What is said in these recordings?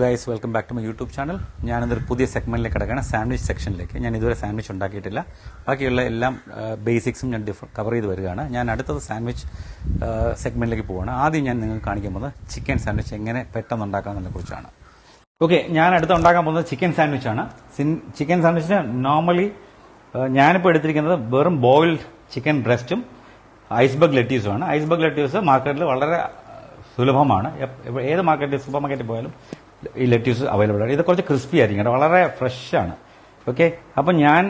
Guys, welcome back to my YouTube channel. ഞാനിതൊരു പുതിയ സെഗ്മെന്റിലേക്ക് കിടക്കുകയാണ്, സാൻഡ്വിച്ച് സെക്ഷനിലേക്ക്. ഞാൻ ഇതുവരെ സാൻഡ്വിച്ച് ഉണ്ടാക്കിയിട്ടില്ല. ബാക്കിയുള്ള എല്ലാം ബേസിക്സും ഞാൻ കവർ ചെയ്ത് വരികയാണ്. ഞാൻ അടുത്തത് സാൻഡ്വിച്ച് സെഗ്മെന്റിലേക്ക് പോവുകയാണ്. ആദ്യം ഞാൻ നിങ്ങൾക്ക് കാണിക്കാൻ പോകുന്നത് ചിക്കൻ സാൻഡ്വിച്ച് എങ്ങനെ പെട്ടെന്ന് ഉണ്ടാക്കാമെന്നതിനെ കുറിച്ചാണ്. ഓക്കെ, ഞാൻ അടുത്ത് ഉണ്ടാക്കാൻ പോകുന്നത് ചിക്കൻ സാൻഡ്വിച്ച് ആണ്. ചിക്കൻ സാൻഡ്വിച്ചിന് നോർമലി ഞാനിപ്പോൾ എടുത്തിരിക്കുന്നത് വെറും ബോയിൽഡ് ചിക്കൻ ബ്രസ്റ്റും ഐസ്ബർഗ് ലെറ്റ്യൂസുമാണ്. ഐസ്ബർഗ് ലെറ്റ്യൂസ് മാർക്കറ്റിൽ വളരെ സുലഭമാണ്. ഏത് മാർക്കറ്റിൽ, സൂപ്പർ മാർക്കറ്റിൽ പോയാലും ഈ ലെറ്റ്യൂസ് അവൈലബിൾ ആണ്. ഇത് കുറച്ച് ക്രിസ്പി ആയിരിക്കും കേട്ടോ, വളരെ ഫ്രഷാണ്. ഓക്കെ, അപ്പം ഞാൻ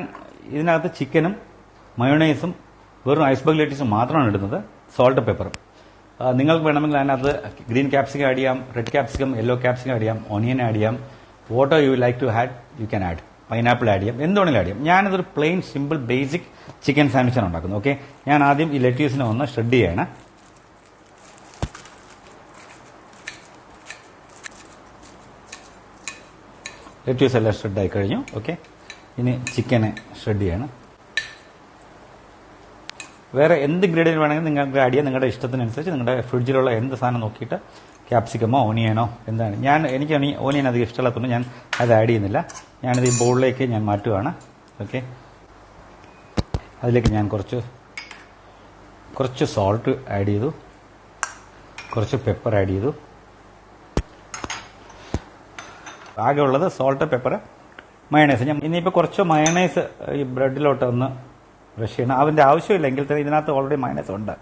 ഇതിനകത്ത് ചിക്കനും മയോണൈസും വെറും ഐസ്ബർഗ് ലെറ്റ്യൂസും മാത്രമാണ് ഇടുന്നത്, സോൾട്ട് പെപ്പറും. നിങ്ങൾക്ക് വേണമെങ്കിൽ അതിനകത്ത് ഗ്രീൻ ക്യാപ്സിക്കം ആഡ് ചെയ്യാം, red capsicum, yellow capsicum add ചെയ്യാം, ഓണിയൻ ആഡ് ചെയ്യാം, water you like to add you can add, pineapple add ചെയ്യാം, എന്തുവേണമെങ്കിലും ആഡ് ചെയ്യാം. ഞാനിതൊരു പ്ലെയിൻ സിമ്പിൾ ബേസിക് ചിക്കൻ സാൻഡ്വിച്ചാണ് ഉണ്ടാക്കുന്നത്. ഓക്കെ, ഞാൻ ആദ്യം ഈ ലെറ്റ്യൂസിനെ ഒന്ന് ഷ്രെഡ് ചെയ്യാണ്. ലെറ്റ്യൂസ് എല്ലാം ഷ്രെഡ് ആയി കഴിഞ്ഞു. ഓക്കെ, ഇനി ചിക്കനെ ഷ്രെഡ് ചെയ്യണം. വേറെ എന്ത് ഇൻഗ്രീഡിയൻറ്റ് വേണമെങ്കിൽ നിങ്ങൾക്ക് ആഡ് ചെയ്യാം, നിങ്ങളുടെ ഇഷ്ടത്തിനനുസരിച്ച്. നിങ്ങളുടെ ഫ്രിഡ്ജിലുള്ള എന്ത് സാധനം നോക്കിയിട്ട്, ക്യാപ്സിക്കമോ ഓണിയനോ എന്താണ്. എനിക്ക് ഓണിയൻ അധികം ഇഷ്ടമുള്ളതുകൊണ്ട് ഞാൻ അത് ആഡ് ചെയ്യുന്നില്ല. ഞാനിത് ഈ ബൗളിലേക്ക് ഞാൻ മാറ്റുകയാണ്. ഓക്കെ, അതിലേക്ക് ഞാൻ കുറച്ച് സോൾട്ട് ആഡ് ചെയ്തു, കുറച്ച് പെപ്പർ ആഡ് ചെയ്തു. ആകെ ഉള്ളത് സോൾട്ട്, പെപ്പർ, മയണൈസ്. ഞാൻ ഇനിയിപ്പോൾ കുറച്ച് മയണൈസ് ഈ ബ്രെഡിലോട്ട് ഒന്ന് ബ്രഷ് ചെയ്യണം. അതിൻ്റെ ആവശ്യമില്ല, എങ്കിൽ തന്നെ ഇതിനകത്ത് ഓൾറെഡി മയണൈസ് ഉണ്ട്.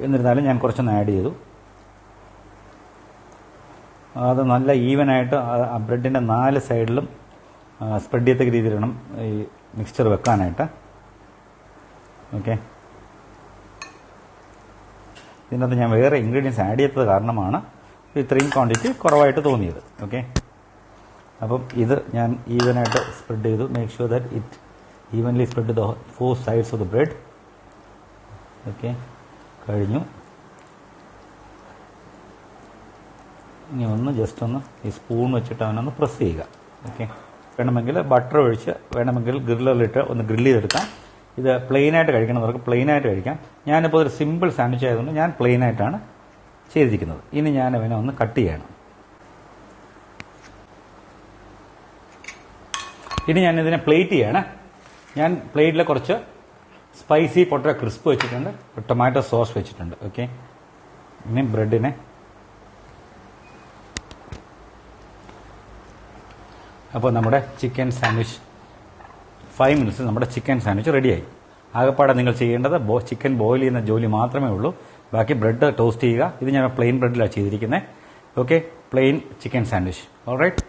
എന്നിരുന്നാലും ഞാൻ കുറച്ചൊന്ന് ആഡ് ചെയ്തു. അത് നല്ല ഈവനായിട്ട് ആ ബ്രെഡിൻ്റെ 4 സൈഡിലും സ്പ്രെഡ് ചെയ്യത്തക്ക രീതിയിൽ വേണം ഈ മിക്സ്ചർ വെക്കാനായിട്ട്. ഓക്കെ, ഇതിനകത്ത് ഞാൻ വേറെ ഇൻഗ്രീഡിയൻസ് ആഡ് ചെയ്തത് കാരണമാണ് ഇത്രയും ക്വാണ്ടിറ്റി കുറവായിട്ട് തോന്നിയത്. ഓക്കെ, അപ്പം ഇത് ഞാൻ ഈവനായിട്ട് സ്പ്രെഡ് ചെയ്തു. Make sure that it evenly spread the 4 sides of the bread. Okay, കഴിഞ്ഞു. ഇനി ജസ്റ്റ് ഒന്ന് ഈ സ്പൂൺ വെച്ചിട്ട് അവനൊന്ന് പ്രസ് ചെയ്യുക. ഓക്കെ, വേണമെങ്കിൽ ബട്ടർ ഒഴിച്ച്, വേണമെങ്കിൽ ഗ്രില്ലറിലിട്ട് ഒന്ന് ഗ്രില്ല് ചെയ്തെടുക്കാം. ഇത് പ്ലെയിനായിട്ട് കഴിക്കണമെന്നവർക്ക് പ്ലെയിനായിട്ട് കഴിക്കാം. ഞാനിപ്പോൾ ഒരു സിമ്പിൾ സാൻഡ്വിച്ച് ആയതുകൊണ്ട് ഞാൻ പ്ലെയിനായിട്ടാണ് ചെയ്തിരിക്കുന്നത്. ഇനി ഞാൻ അവനെ ഒന്ന് കട്ട് ചെയ്യണം. ഇനി ഞാനിതിനെ പ്ലേറ്റ് ചെയ്യാണ്. ഞാൻ പ്ലേറ്റിൽ കുറച്ച് സ്പൈസി പൊട്ടറ്റോ ക്രിസ്പ് വെച്ചിട്ടുണ്ട്, ടൊമാറ്റോ സോസ് വെച്ചിട്ടുണ്ട്. ഓക്കെ, ഇനി ബ്രെഡിനെ അപ്പോൾ നമ്മുടെ ചിക്കൻ സാൻഡ്വിച്ച് 5 മിനിറ്റ്സ് നമ്മുടെ ചിക്കൻ സാൻഡ്വിച്ച് റെഡിയായി. ആകെപ്പാടെ നിങ്ങൾ ചെയ്യേണ്ടത് ചിക്കൻ ബോയിൽ ചെയ്യുന്ന ജോലി മാത്രമേ ഉള്ളൂ. ബാക്കി ബ്രെഡ് ടോസ്റ്റ് ചെയ്യുക. ഇത് ഞാൻ പ്ലെയിൻ ബ്രെഡിലാണ് ചെയ്തിരിക്കുന്നത്. Okay, plain chicken sandwich. Alright.